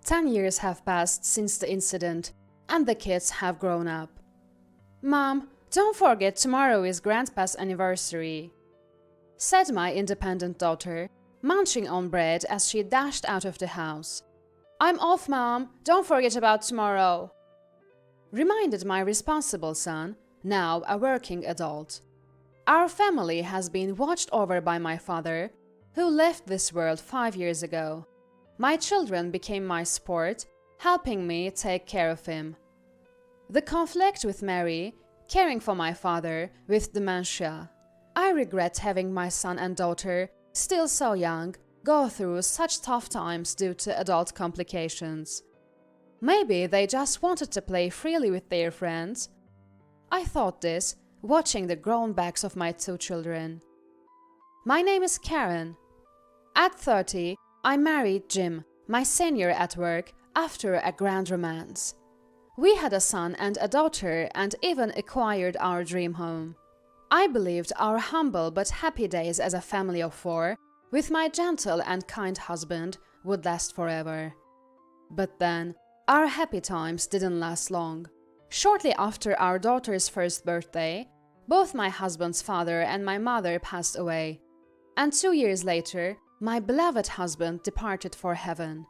10 years have passed since the incident, and the kids have grown up. "Mom, don't forget tomorrow is Grandpa's anniversary," said my independent daughter, munching on bread as she dashed out of the house. "I'm off, Mom. Don't forget about tomorrow," reminded my responsible son, now a working adult. Our family has been watched over by my father, who left this world 5 years ago. My children became my support, helping me take care of him. The conflict with Mary, caring for my father with dementia. I regret having my son and daughter, still so young, go through such tough times due to adult complications. Maybe they just wanted to play freely with their friends. I thought this, watching the grown backs of my 2 children. My name is Karen. At 30, I married Jim, my senior at work, after a grand romance. We had a son and a daughter and even acquired our dream home. I believed our humble but happy days as a family of 4, with my gentle and kind husband, would last forever. But then, our happy times didn't last long. Shortly after our daughter's first birthday, both my husband's father and my mother passed away, and 2 years later, my beloved husband departed for heaven.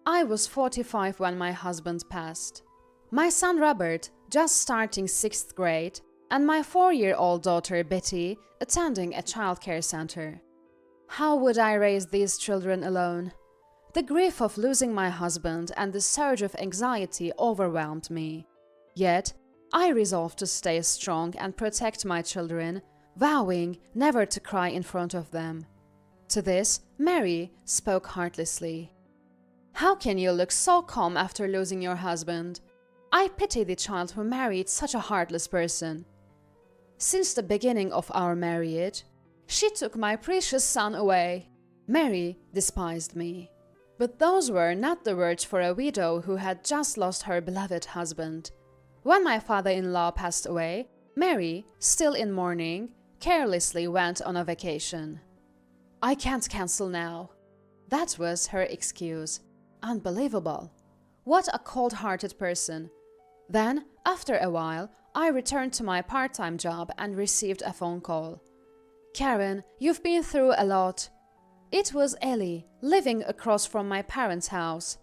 I was 45 when my husband passed. My son Robert, just starting 6th grade, and my 4-year-old daughter Betty, attending a childcare center. How would I raise these children alone? The grief of losing my husband and the surge of anxiety overwhelmed me. Yet, I resolved to stay strong and protect my children, vowing never to cry in front of them. To this, Mary spoke heartlessly. "How can you look so calm after losing your husband? I pity the child who married such a heartless person. Since the beginning of our marriage, she took my precious son away." Mary despised me. But those were not the words for a widow who had just lost her beloved husband. When my father-in-law passed away, Mary, still in mourning, carelessly went on a vacation. "I can't cancel now." That was her excuse. Unbelievable. What a cold-hearted person. Then, after a while, I returned to my part-time job and received a phone call. "Karen, you've been through a lot." It was Ellie, living across from my parents' house.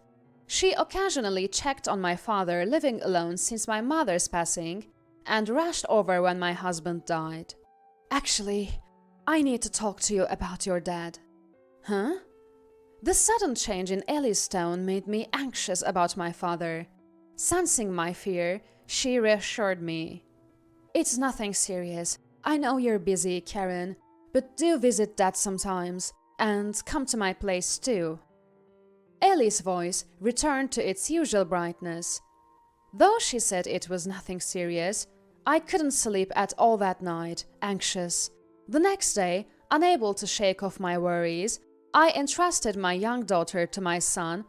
She occasionally checked on my father living alone since my mother's passing and rushed over when my husband died. "Actually, I need to talk to you about your dad." "Huh?" The sudden change in Ellie's tone made me anxious about my father. Sensing my fear, she reassured me. "It's nothing serious. I know you're busy, Karen, but do visit Dad sometimes, and come to my place too." Ellie's voice returned to its usual brightness. Though she said it was nothing serious, I couldn't sleep at all that night, anxious. The next day, unable to shake off my worries, I entrusted my young daughter to my son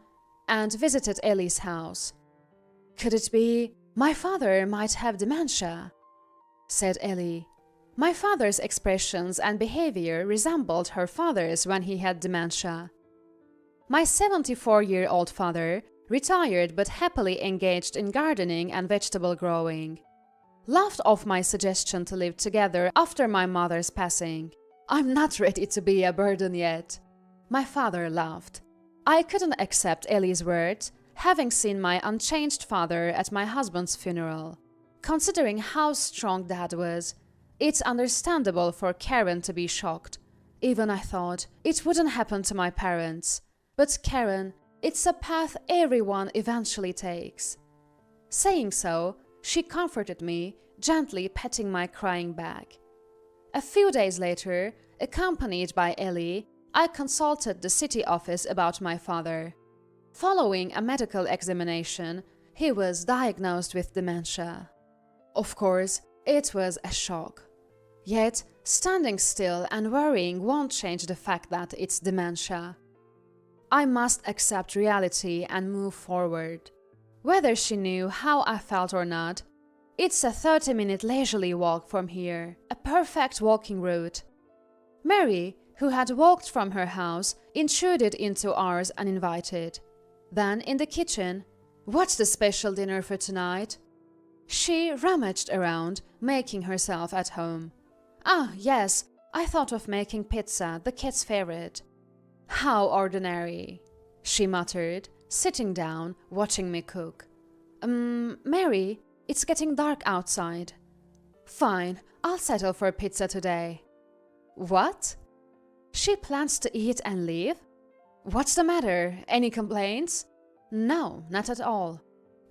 and visited Ellie's house. "Could it be my father might have dementia?" said Ellie. My father's expressions and behavior resembled her father's when he had dementia. My 74-year-old father, retired but happily engaged in gardening and vegetable growing, laughed off my suggestion to live together after my mother's passing. "I'm not ready to be a burden yet." My father laughed. I couldn't accept Ellie's words, having seen my unchanged father at my husband's funeral. Considering how strong Dad was, it's understandable for Karen to be shocked. Even I thought it wouldn't happen to my parents. But Karen, it's a path everyone eventually takes. Saying so, she comforted me, gently petting my crying back. A few days later, accompanied by Ellie, I consulted the city office about my father. Following a medical examination, he was diagnosed with dementia. Of course, it was a shock. Yet, standing still and worrying won't change the fact that it's dementia. I must accept reality and move forward. Whether she knew how I felt or not, it's a 30-minute leisurely walk from here, a perfect walking route. Mary, who had walked from her house, intruded into ours uninvited. Then in the kitchen, "What's the special dinner for tonight?" She rummaged around, making herself at home. "Ah, yes, I thought of making pizza, the kid's favorite." "How ordinary," she muttered, sitting down, watching me cook. Mary, it's getting dark outside." "Fine, I'll settle for pizza today." "What? She plans to eat and leave? What's the matter? Any complaints?" "No, not at all.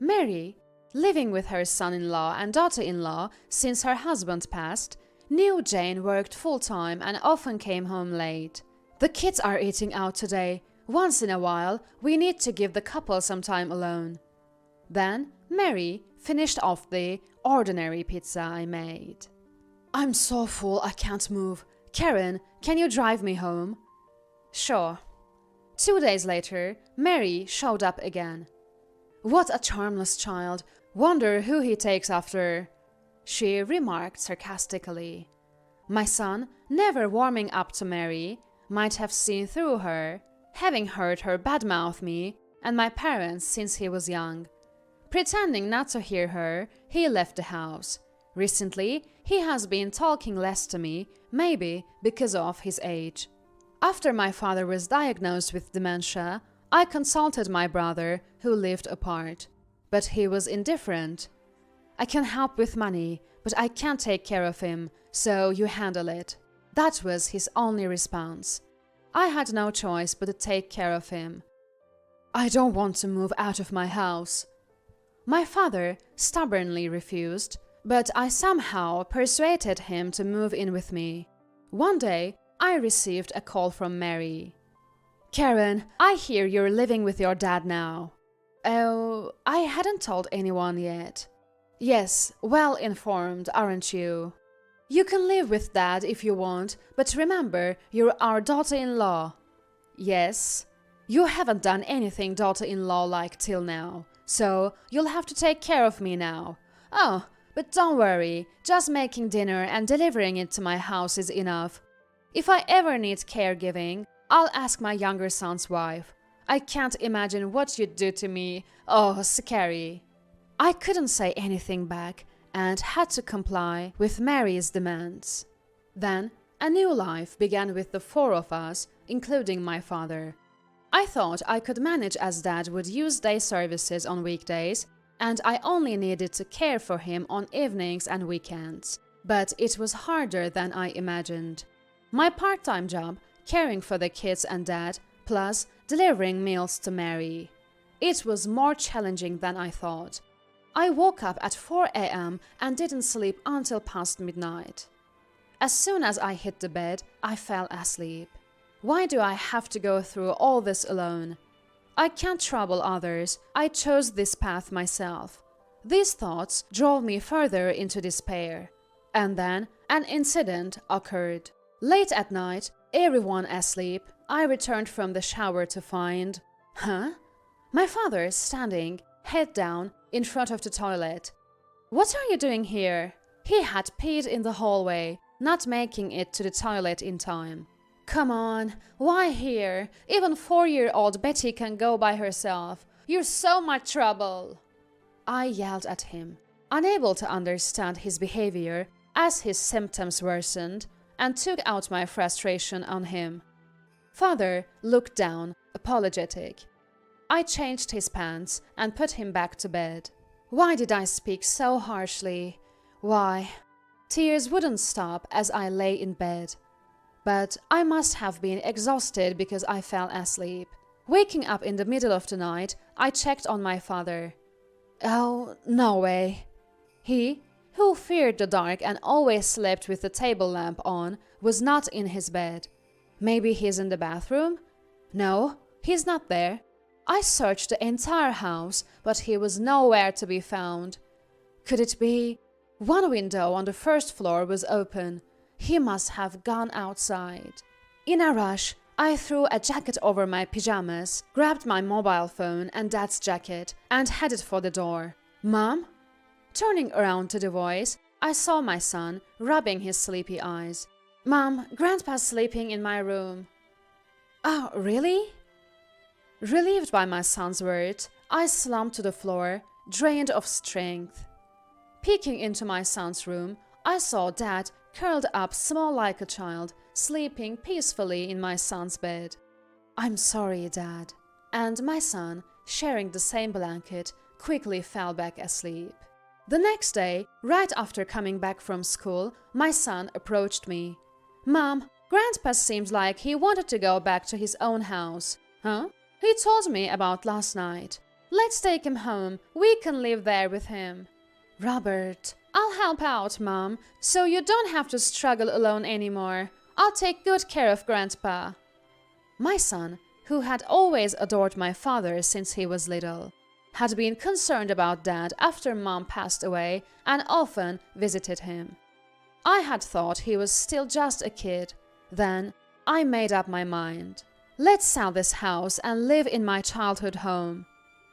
Mary, living with her son-in-law and daughter-in-law since her husband passed, knew Jane worked full-time and often came home late. The kids are eating out today. Once in a while, we need to give the couple some time alone." Then Mary finished off the ordinary pizza I made. "I'm so full I can't move. Karen, can you drive me home?" "Sure." 2 days later, Mary showed up again. "What a charmless child. Wonder who he takes after," she remarked sarcastically. My son, never warming up to Mary, might have seen through her, having heard her badmouth me and my parents since he was young. Pretending not to hear her, he left the house. Recently, he has been talking less to me, maybe because of his age. After my father was diagnosed with dementia, I consulted my brother, who lived apart. But he was indifferent. "I can help with money, but I can't take care of him, so you handle it." That was his only response. I had no choice but to take care of him. "I don't want to move out of my house." My father stubbornly refused, but I somehow persuaded him to move in with me. One day, I received a call from Mary. "Karen, I hear you're living with your dad now." "Oh, I hadn't told anyone yet." "Yes, well informed, aren't you?" "You can live with Dad if you want, but remember, you're our daughter-in-law." "Yes." "You haven't done anything daughter-in-law-like till now, so you'll have to take care of me now." "Oh, but don't worry, just making dinner and delivering it to my house is enough. If I ever need caregiving, I'll ask my younger son's wife. I can't imagine what you'd do to me. Oh, scary." I couldn't say anything back and had to comply with Mary's demands. Then a new life began with the 4 of us, including my father. I thought I could manage as Dad would use day services on weekdays, and I only needed to care for him on evenings and weekends. But it was harder than I imagined. My part-time job, caring for the kids and Dad, plus delivering meals to Mary. It was more challenging than I thought. I woke up at 4 a.m. and didn't sleep until past midnight. As soon as I hit the bed, I fell asleep. Why do I have to go through all this alone? I can't trouble others. I chose this path myself. These thoughts drove me further into despair. And then an incident occurred. Late at night, everyone asleep, I returned from the shower to find... My father standing, head down, in front of the toilet. "What are you doing here?" He had peed in the hallway, not making it to the toilet in time. "Come on, why here? Even 4-year-old Betty can go by herself. You're so much trouble." I yelled at him, unable to understand his behavior as his symptoms worsened, and took out my frustration on him. Father looked down, apologetic. I changed his pants and put him back to bed. Why did I speak so harshly? Why? Tears wouldn't stop as I lay in bed. But I must have been exhausted because I fell asleep. Waking up in the middle of the night, I checked on my father. Oh, no way. He, who feared the dark and always slept with the table lamp on, was not in his bed. Maybe he's in the bathroom? No, he's not there. I searched the entire house, but he was nowhere to be found. Could it be? One window on the first floor was open. He must have gone outside. In a rush, I threw a jacket over my pajamas, grabbed my mobile phone and Dad's jacket, and headed for the door. "Mom?" Turning around to the voice, I saw my son rubbing his sleepy eyes. "Mom, Grandpa's sleeping in my room." "Oh, really?" Relieved by my son's words, I slumped to the floor, drained of strength. Peeking into my son's room, I saw Dad curled up small like a child, sleeping peacefully in my son's bed. "I'm sorry, Dad." And my son, sharing the same blanket, quickly fell back asleep. The next day, right after coming back from school, my son approached me. "Mom, Grandpa seemed like he wanted to go back to his own house." "Huh? He told me about last night." "Let's take him home. We can live there with him." "Robert, I'll help out, Mom, so you don't have to struggle alone anymore. I'll take good care of Grandpa." My son, who had always adored my father since he was little, had been concerned about Dad after Mom passed away and often visited him. I had thought he was still just a kid. Then I made up my mind. Let's sell this house and live in my childhood home.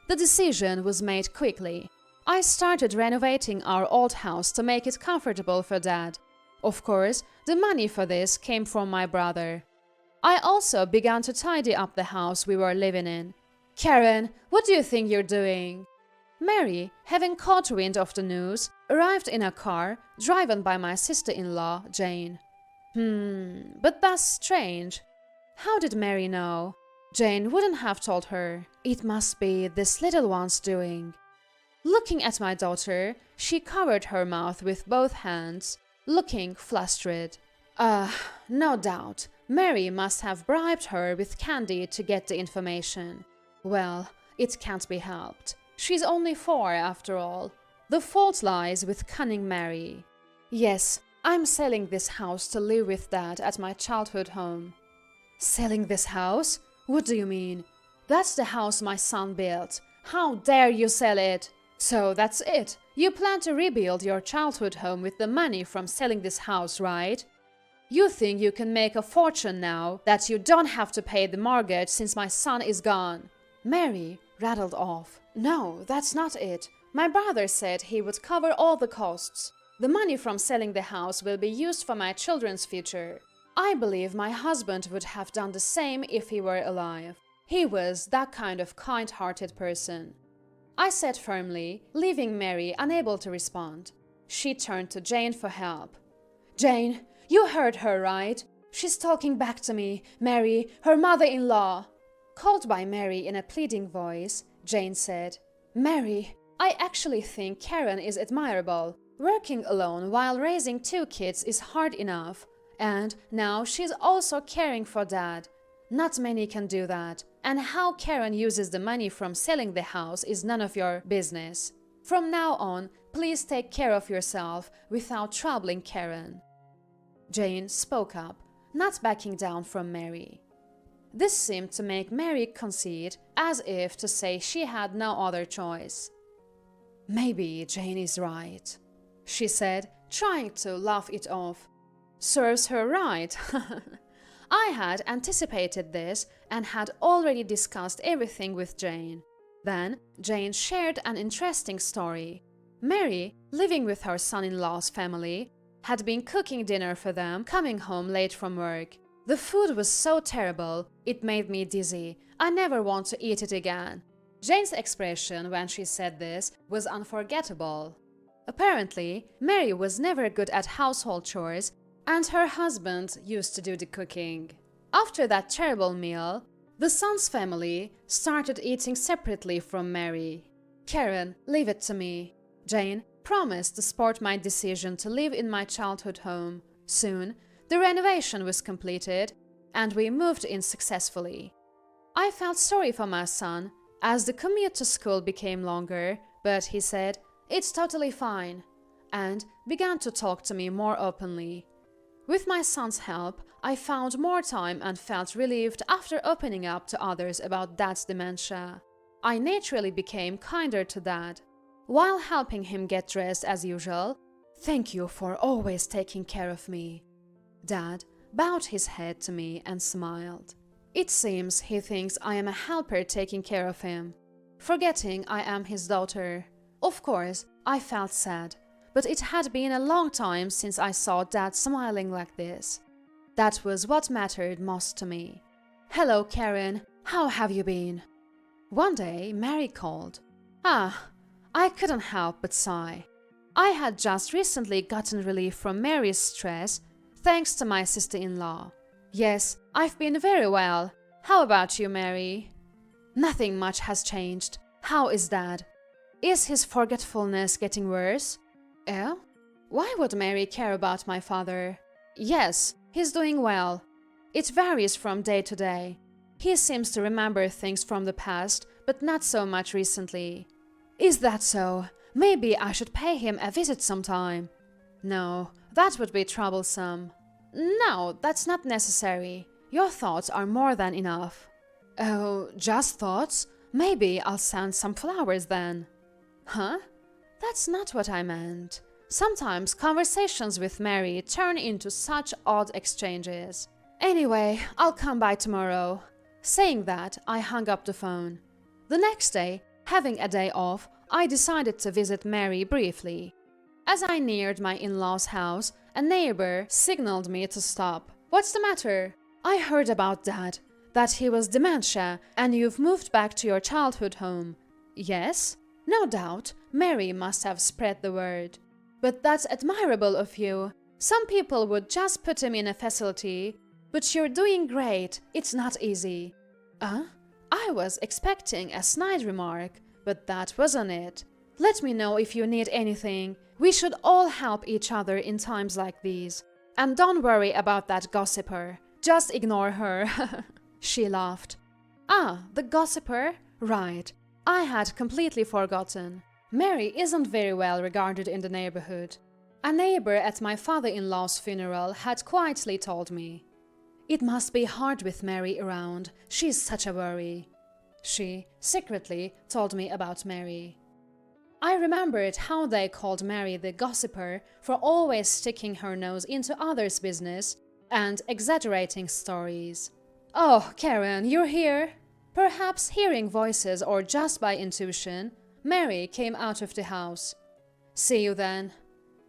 The decision was made quickly. I started renovating our old house to make it comfortable for Dad. Of course, the money for this came from my brother. I also began to tidy up the house we were living in. "Karen, what do you think you're doing?" Mary, having caught wind of the news, arrived in a car driven by my sister-in-law, Jane. But that's strange. How did Mary know? Jane wouldn't have told her. It must be this little one's doing. Looking at my daughter, she covered her mouth with both hands, looking flustered. No doubt. Mary must have bribed her with candy to get the information. Well, it can't be helped. She's only 4 after all. The fault lies with cunning Mary. Yes, I'm selling this house to live with Dad at my childhood home. Selling this house? What do you mean? That's the house my son built. How dare you sell it? So that's it. You plan to rebuild your childhood home with the money from selling this house, right? You think you can make a fortune now that you don't have to pay the mortgage since my son is gone. Mary rattled off. No, that's not it. My brother said he would cover all the costs. The money from selling the house will be used for my children's future. I believe my husband would have done the same if he were alive. He was that kind of kind-hearted person. I said firmly, leaving Mary unable to respond. She turned to Jane for help. "Jane, you heard her, right? She's talking back to me, Mary, her mother-in-law." Called by Mary in a pleading voice, Jane said, "Mary, I actually think Karen is admirable. Working alone while raising 2 kids is hard enough. And now she's also caring for Dad. Not many can do that. And how Karen uses the money from selling the house is none of your business. From now on, please take care of yourself without troubling Karen." Jane spoke up, not backing down from Mary. This seemed to make Mary concede, as if to say she had no other choice. "Maybe Jane is right," she said, trying to laugh it off. Serves her right. I had anticipated this and had already discussed everything with Jane. Then Jane shared an interesting story. Mary, living with her son-in-law's family, had been cooking dinner for them, coming home late from work. The food was so terrible, it made me dizzy. I never want to eat it again. Jane's expression when she said this was unforgettable. Apparently, Mary was never good at household chores, and her husband used to do the cooking. After that terrible meal, the son's family started eating separately from Mary. "Karen, leave it to me." Jane promised to support my decision to live in my childhood home. Soon, the renovation was completed, and we moved in successfully. I felt sorry for my son, as the commute to school became longer, but he said, "It's totally fine," and began to talk to me more openly. With my son's help, I found more time and felt relieved after opening up to others about Dad's dementia. I naturally became kinder to Dad. While helping him get dressed as usual, "Thank you for always taking care of me." Dad bowed his head to me and smiled. It seems he thinks I am a helper taking care of him, forgetting I am his daughter. Of course, I felt sad, but it had been a long time since I saw Dad smiling like this. That was what mattered most to me. "Hello, Karen. How have you been?" One day, Mary called. I couldn't help but sigh. I had just recently gotten relief from Mary's stress thanks to my sister-in-law. Yes, I've been very well. How about you, Mary? Nothing much has changed. How is Dad? Is his forgetfulness getting worse? Oh? Why would Mary care about my father? Yes, he's doing well. It varies from day to day. He seems to remember things from the past, but not so much recently. Is that so? Maybe I should pay him a visit sometime. No, that would be troublesome. No, that's not necessary. Your thoughts are more than enough. Oh, just thoughts? Maybe I'll send some flowers then. Huh? That's not what I meant. Sometimes conversations with Mary turn into such odd exchanges. Anyway, I'll come by tomorrow. Saying that, I hung up the phone. The next day, having a day off, I decided to visit Mary briefly. As I neared my in-laws' house, a neighbor signaled me to stop. What's the matter? I heard about Dad, that he was dementia and you've moved back to your childhood home. Yes? No doubt, Mary must have spread the word. But that's admirable of you. Some people would just put him in a facility. But you're doing great. It's not easy. I was expecting a snide remark, but that wasn't it. Let me know if you need anything. We should all help each other in times like these. And don't worry about that gossiper. Just ignore her. She laughed. The gossiper? Right. I had completely forgotten. Mary isn't very well regarded in the neighborhood. A neighbor at my father-in-law's funeral had quietly told me. It must be hard with Mary around. She's such a worry. She secretly told me about Mary. I remembered how they called Mary the gossiper for always sticking her nose into others' business and exaggerating stories. Oh, Karen, you're here? Perhaps hearing voices or just by intuition, Mary came out of the house. See you then.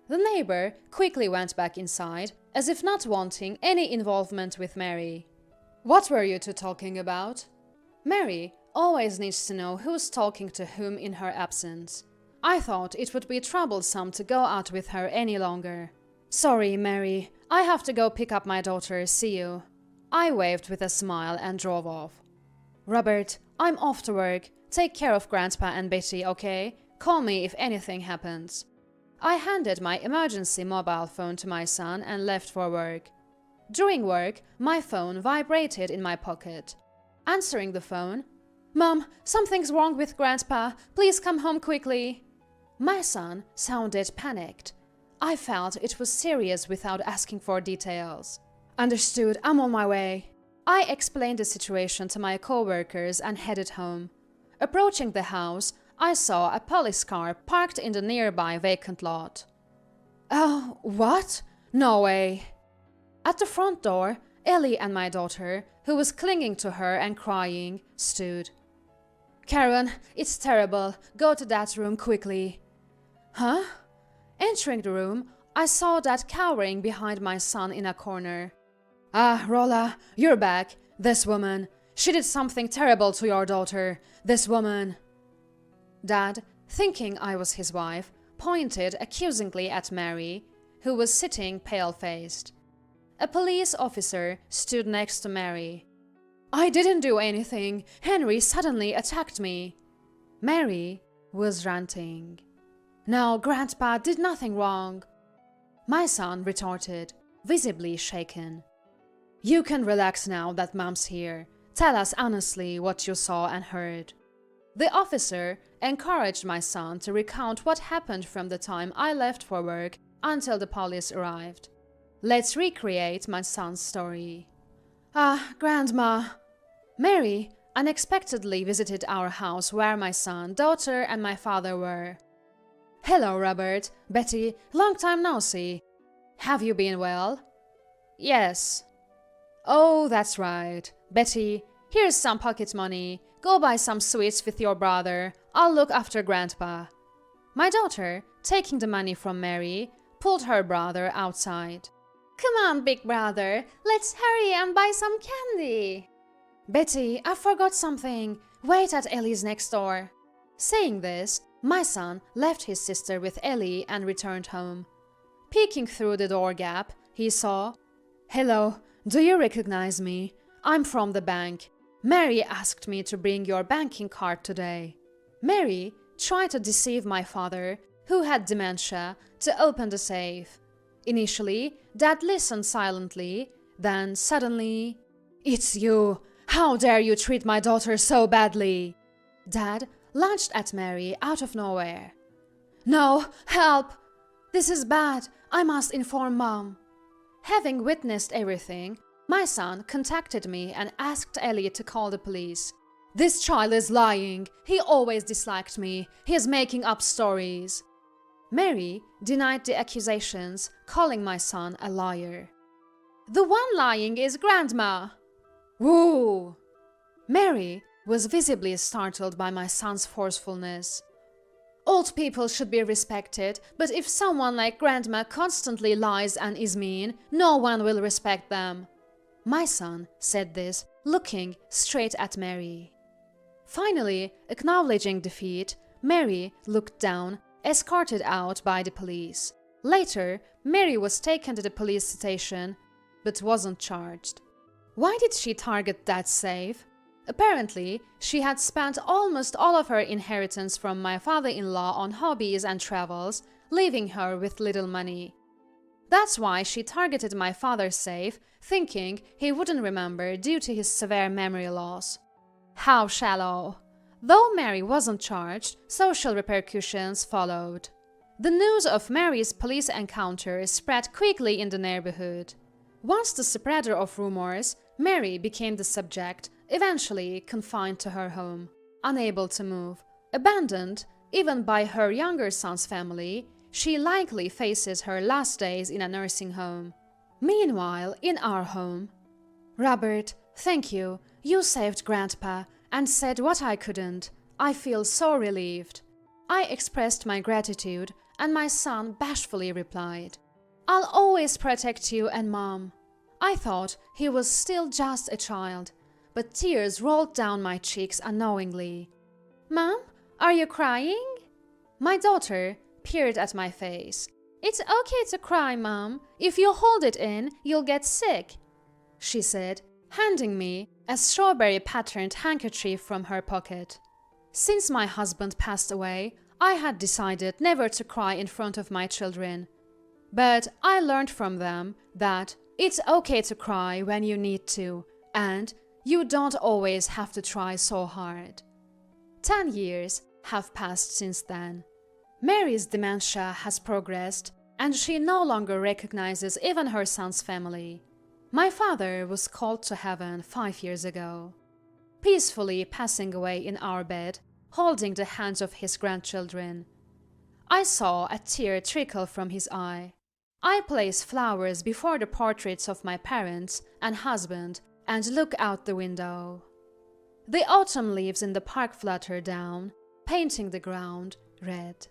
The neighbor quickly went back inside, as if not wanting any involvement with Mary. What were you two talking about? Mary always needs to know who's talking to whom in her absence. I thought it would be troublesome to go out with her any longer. Sorry, Mary, I have to go pick up my daughter, see you. I waved with a smile and drove off. Robert, I'm off to work. Take care of Grandpa and Betty, okay? Call me if anything happens. I handed my emergency mobile phone to my son and left for work. During work, my phone vibrated in my pocket. Answering the phone, Mom, something's wrong with Grandpa. Please come home quickly. My son sounded panicked. I felt it was serious without asking for details. Understood, I'm on my way. I explained the situation to my co-workers and headed home. Approaching the house, I saw a police car parked in the nearby vacant lot. Oh, what? No way. At the front door, Ellie and my daughter, who was clinging to her and crying, stood. Karen, it's terrible. Go to that room quickly. Huh? Entering the room, I saw Dad cowering behind my son in a corner. Rolla, you're back. This woman. She did something terrible to your daughter. This woman. Dad, thinking I was his wife, pointed accusingly at Mary, who was sitting pale-faced. A police officer stood next to Mary. I didn't do anything. Henry suddenly attacked me. Mary was ranting. No, Grandpa did nothing wrong. My son retorted, visibly shaken. You can relax now that Mom's here. Tell us honestly what you saw and heard. The officer encouraged my son to recount what happened from the time I left for work until the police arrived. Let's recreate my son's story. Grandma. Mary unexpectedly visited our house where my son, daughter, and my father were. Hello, Robert. Betty, long time no see. Have you been well? Yes. Oh, that's right. Betty, here's some pocket money. Go buy some sweets with your brother. I'll look after Grandpa. My daughter, taking the money from Mary, pulled her brother outside. Come on, big brother. Let's hurry and buy some candy. Betty, I forgot something. Wait at Ellie's next door." Saying this, my son left his sister with Ellie and returned home. Peeking through the door gap, he saw, "Hello, do you recognize me? I'm from the bank. Mary asked me to bring your banking card today." Mary tried to deceive my father, who had dementia, to open the safe. Initially, Dad listened silently, then suddenly, "It's you! How dare you treat my daughter so badly?" Dad lunged at Mary out of nowhere. "No, help! This is bad. I must inform Mom." Having witnessed everything, my son contacted me and asked Ellie to call the police. "This child is lying. He always disliked me. He is making up stories." Mary denied the accusations, calling my son a liar. "The one lying is Grandma." "Woo!" Mary was visibly startled by my son's forcefulness. "Old people should be respected, but if someone like Grandma constantly lies and is mean, no one will respect them." My son said this, looking straight at Mary. Finally, acknowledging defeat, Mary looked down, escorted out by the police. Later, Mary was taken to the police station, but wasn't charged. Why did she target that safe? Apparently, she had spent almost all of her inheritance from my father-in-law on hobbies and travels, leaving her with little money. That's why she targeted my father's safe, thinking he wouldn't remember due to his severe memory loss. How shallow! Though Mary wasn't charged, social repercussions followed. The news of Mary's police encounter spread quickly in the neighborhood. Once the spreader of rumors, Mary became the subject, eventually confined to her home. Unable to move, abandoned even by her younger son's family, she likely faces her last days in a nursing home. Meanwhile, in our home, "Robert, thank you. You saved Grandpa and said what I couldn't. I feel so relieved." I expressed my gratitude, and my son bashfully replied, "I'll always protect you and Mom." I thought he was still just a child, but tears rolled down my cheeks unknowingly. "Mom, are you crying?" My daughter peered at my face. "It's okay to cry, Mom. If you hold it in, you'll get sick," she said, handing me a strawberry-patterned handkerchief from her pocket. Since my husband passed away, I had decided never to cry in front of my children. But I learned from them that it's okay to cry when you need to, and you don't always have to try so hard. 10 years have passed since then. Mary's dementia has progressed, and she no longer recognizes even her son's family. My father was called to heaven 5 years ago, peacefully passing away in our bed, holding the hands of his grandchildren. I saw a tear trickle from his eye. I place flowers before the portraits of my parents and husband and look out the window. The autumn leaves in the park flutter down, painting the ground red.